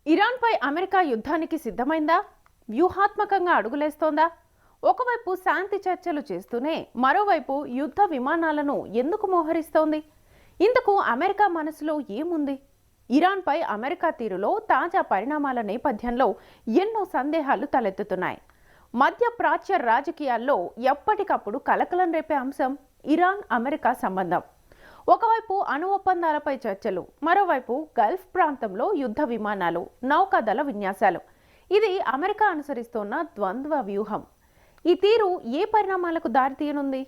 ఇరాన్పై America యుద్ధానికి సిద్ధమైందా? వ్యూహాత్మకంగా అడుగులేస్తోందా? ఒకవైపు శాంతి చర్చలు చేస్తూనే మరోవైపు యుద్ధ విమానాలను ఎందుకు మోహరిస్తోంది? ఇందుకు అమెరికా మనసులో ఏముంది? ఇరాన్పై అమెరికా తీరులో తాజా పరిణామాల నేపథ్యంలో ఎన్నో సందేహాలు తలెత్తుతున్నాయి. మధ్యప్రాచ్య రాజకీయాల్లో ఎప్పటికప్పుడు కలకలం రేపే అంశం ఇరాన్ అమెరికా సంబంధం. ఒకవైపు అణు ఒప్పందాలపై చర్చలు, మరోవైపు గల్ఫ్ ప్రాంతంలో యుద్ధ విమానాలు, నౌకాదళ విన్యాసాలు. ఇది అమెరికా అనుసరిస్తున్న ద్వంద్వ వ్యూహం. ఈ తీరు ఏ పరిణామాలకు దారితీయనుంది?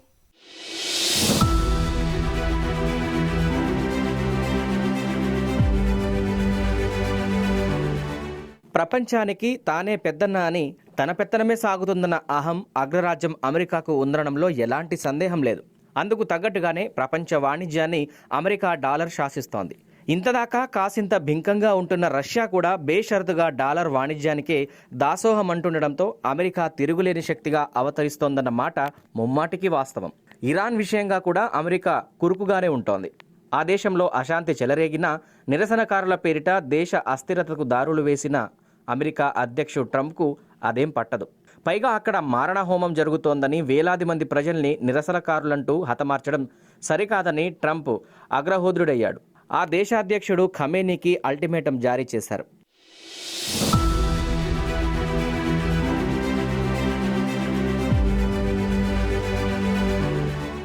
ప్రపంచానికి తానే పెద్దన్న అని తన పెత్తనమే సాగుతుందన్న అహం అగ్రరాజ్యం అమెరికాకు ఉందనడంలో ఎలాంటి సందేహం లేదు. అందుకు తగ్గట్టుగానే ప్రపంచ వాణిజ్యాన్ని అమెరికా డాలర్ శాసిస్తోంది. ఇంతదాకా కాసింత భింకంగా ఉంటున్న రష్యా కూడా బేషరతుగా డాలర్ వాణిజ్యానికే దాసోహం అంటుండడంతో అమెరికా తిరుగులేని శక్తిగా అవతరిస్తోందన్న మాట ముమ్మాటికి వాస్తవం. ఇరాన్ విషయంగా కూడా అమెరికా కురుకుగానే ఉంటోంది. ఆ దేశంలో అశాంతి చెలరేగినా నిరసనకారుల పేరిట దేశ అస్థిరతకు దారులు వేసిన అమెరికా అధ్యక్షుడు ట్రంప్కు అదేం పట్టదు. పైగా అక్కడ మారణహోమం జరుగుతోందని వేలాది మంది ప్రజల్ని నిరసనకారులంటూ హతమార్చడం సరికాదని ట్రంప్ అగ్రహోద్రుడయ్యాడు. ఆ దేశాధ్యక్షుడు ఖమేనీకి అల్టిమేటం జారీ చేశారు.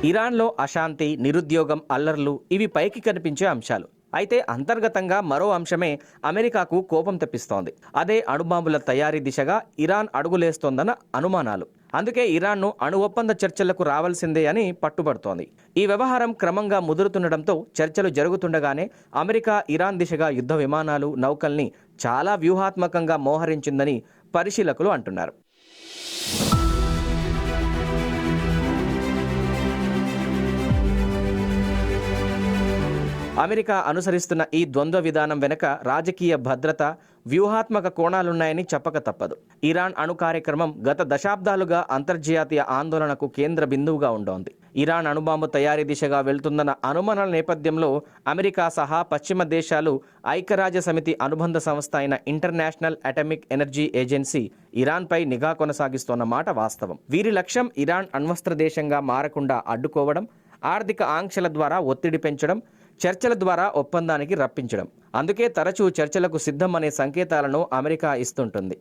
ఇరాన్లో అశాంతి, నిరుద్యోగం, అల్లర్లు ఇవి పైకి కనిపించే అంశాలు. అయితే అంతర్గతంగా మరో అంశమే అమెరికాకు కోపం తెప్పిస్తోంది. అదే అణుబాంబుల తయారీ దిశగా ఇరాన్ అడుగులేస్తోందన్న అనుమానాలు. అందుకే ఇరాన్ను అణు ఒప్పంద చర్చలకు రావాల్సిందే అని పట్టుబడుతోంది. ఈ వ్యవహారం క్రమంగా ముదురుతుండడంతో చర్చలు జరుగుతుండగానే అమెరికా ఇరాన్ దిశగా యుద్ధ విమానాలు, నౌకల్ని చాలా వ్యూహాత్మకంగా మోహరించిందని పరిశీలకులు అంటున్నారు. అమెరికా అనుసరిస్తున్న ఈ ద్వంద్వ విధానం వెనుక రాజకీయ భద్రత, వ్యూహాత్మక కోణాలున్నాయని చెప్పక తప్పదు. ఇరాన్ అణు కార్యక్రమం గత దశాబ్దాలుగా అంతర్జాతీయ ఆందోళనకు కేంద్ర బిందువుగా ఉంటోంది. ఇరాన్ అణుబాంబు తయారీ దిశగా వెళ్తుందన్న అనుమానాల నేపథ్యంలో అమెరికా సహా పశ్చిమ దేశాలు ఐక్యరాజ్య సమితి అనుబంధ సంస్థ అయిన ఇంటర్నేషనల్ అటామిక్ ఎనర్జీ ఏజెన్సీ ఇరాన్పై నిఘా కొనసాగిస్తోన్న మాట వాస్తవం. వీరి లక్ష్యం ఇరాన్ అణ్వస్త్ర దేశంగా మారకుండా అడ్డుకోవడం, ఆర్థిక ఆంక్షల ద్వారా ఒత్తిడి పెంచడం, చర్చల ద్వారా ఒప్పందానికి రప్పించడం. అందుకే తరచూ చర్చలకు సిద్ధం అనే సంకేతాలను అమెరికా ఇస్తుంటుంది.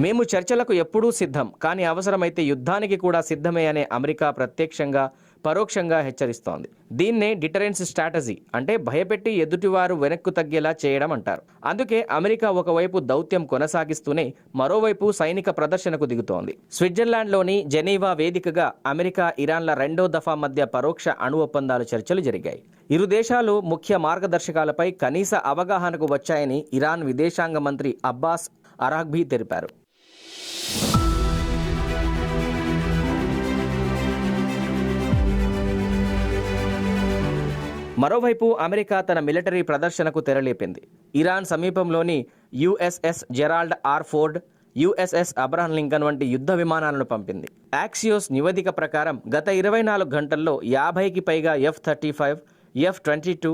మేము చర్చలకు ఎప్పుడూ సిద్ధం, కానీ అవసరమైతే యుద్ధానికి కూడా సిద్ధమే అనే అమెరికా ప్రత్యక్షంగా పరోక్షంగా హెచ్చరిస్తోంది. దీన్నే డిటరెన్స్ స్ట్రాటజీ అంటే భయపెట్టి ఎదుటివారు వెనక్కు తగ్గేలా చేయడం అంటారు. అందుకే అమెరికా ఒకవైపు దౌత్యం కొనసాగిస్తూనే మరోవైపు సైనిక ప్రదర్శనకు దిగుతోంది. స్విట్జర్లాండ్లోని జెనీవా వేదికగా అమెరికా, ఇరాన్ల రెండో దఫా మధ్య పరోక్ష అణు ఒప్పందాలు చర్చలు జరిగాయి. ఇరు దేశాలు ముఖ్య మార్గదర్శకాలపై కనీస అవగాహనకు వచ్చాయని ఇరాన్ విదేశాంగ మంత్రి అబ్బాస్ అరాగ్బీ తెలిపారు. మరోవైపు అమెరికా తన మిలిటరీ ప్రదర్శనకు తెరలేపింది. ఇరాన్ సమీపంలోని USS Gerald R Ford, USS Abraham Lincoln వంటి యుద్ధ విమానాలను పంపింది. యాక్సియోస్ నివేదిక ప్రకారం గత 24 గంటల్లో 50కి పైగా F-35, F-22,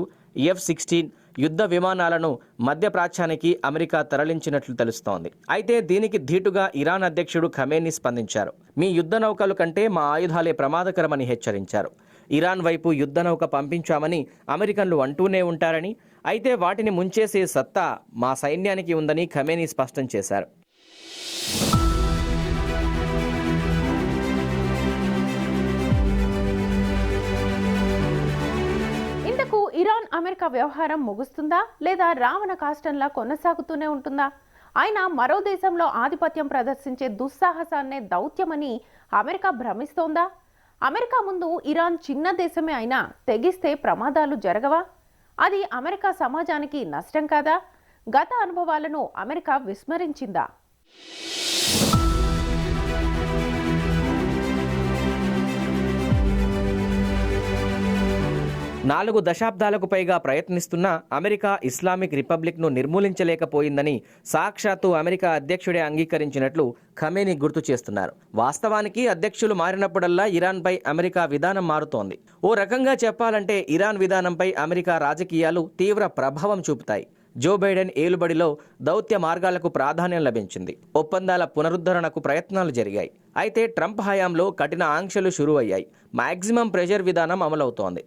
F-16 యుద్ధ విమానాలను మధ్యప్రాచ్యానికి అమెరికా తరలించినట్లు తెలుస్తోంది. అయితే దీనికి ధీటుగా ఇరాన్ అధ్యక్షుడు ఖమేనీ స్పందించారు. మీ యుద్ధ నౌకలు కంటే మా ఆయుధాలే ప్రమాదకరమని హెచ్చరించారు. ఇరాన్ వైపు యుద్ధ నౌక పంపించామని అమెరికన్లు అంటూనే ఉంటారని, అయితే వాటిని ముంచేసే సత్తా మా సైన్యానికి ఉందని ఖమేనీ స్పష్టం చేశారు. ఇంతకు ఇరాన్ అమెరికా వ్యవహారం ముగుస్తుందా, లేదా రావణ కాష్టంలా కొనసాగుతూనే ఉంటుందా? అయినా మరో దేశంలో ఆధిపత్యం ప్రదర్శించే దుస్సాహసాన్నే దౌత్యమని అమెరికా భ్రమిస్తోందా? అమెరికా ముందు ఇరాన్ చిన్న దేశమే అయినా తెగిస్తే ప్రమాదాలు జరగవా? అది అమెరికా సమాజానికి నష్టం కాదా? గత అనుభవాలను అమెరికా విస్మరించిందా? 4 దశాబ్దాలకు పైగా ప్రయత్నిస్తున్న అమెరికా ఇస్లామిక్ రిపబ్లిక్ను నిర్మూలించలేకపోయిందని సాక్షాత్తు అమెరికా అధ్యక్షుడే అంగీకరించినట్లు ఖమేనీ గుర్తు చేస్తున్నారు. వాస్తవానికి అధ్యక్షులు మారినప్పుడల్లా ఇరాన్పై అమెరికా విధానం మారుతోంది. ఓ రకంగా చెప్పాలంటే ఇరాన్ విధానంపై అమెరికా రాజకీయాలు తీవ్ర ప్రభావం చూపుతాయి. జో బైడెన్ ఏలుబడిలో దౌత్య మార్గాలకు ప్రాధాన్యం లభించింది. ఒప్పందాల పునరుద్ధరణకు ప్రయత్నాలు జరిగాయి. అయితే ట్రంప్ హయాంలో కఠిన ఆంక్షలు షురూ అయ్యాయి. మాక్సిమం ప్రెషర్ విధానం అమలవుతోంది.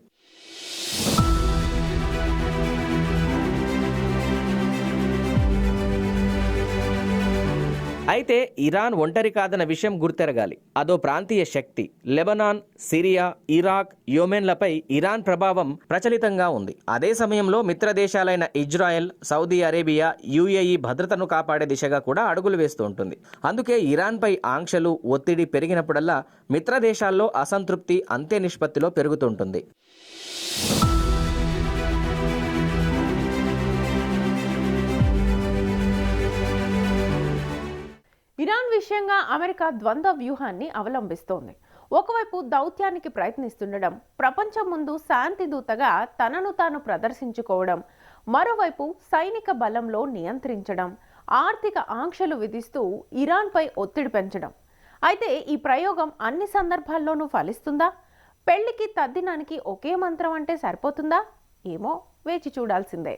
అయితే ఇరాన్ ఒంటరి కాదన్న విషయం గుర్తెరగాలి. అదో ప్రాంతీయ శక్తి. లెబనాన్, సిరియా, ఇరాక్, యెమెన్లపై ఇరాన్ ప్రభావం ప్రచలితంగా ఉంది. అదే సమయంలో మిత్ర దేశాలైన ఇజ్రాయెల్, సౌదీ అరేబియా, యుఏఈ భద్రతను కాపాడే దిశగా కూడా అడుగులు వేస్తూ ఉంటుంది. అందుకే ఇరాన్పై ఆంక్షలు, ఒత్తిడి పెరిగినప్పుడల్లా మిత్ర దేశాల్లో అసంతృప్తి అంతే నిష్పత్తిలో పెరుగుతుంటుంది. ఇరాన్ విషయంగా అమెరికా ద్వంద్వ వ్యూహాన్ని అవలంబిస్తోంది. ఒకవైపు దౌత్యానికి ప్రయత్నిస్తుండడం, ప్రపంచం ముందు శాంతి దూతగా తనను తాను ప్రదర్శించుకోవడం, మరోవైపు సైనిక బలంలో నియంత్రించడం, ఆర్థిక ఆంక్షలు విధిస్తూ ఇరాన్పై ఒత్తిడి పెంచడం. అయితే ఈ ప్రయోగం అన్ని సందర్భాల్లోనూ ఫలిస్తుందా? పెళ్లికి తద్దినానికి ఒకే మంత్రం అంటే సరిపోతుందా? ఏమో, వేచి చూడాల్సిందే.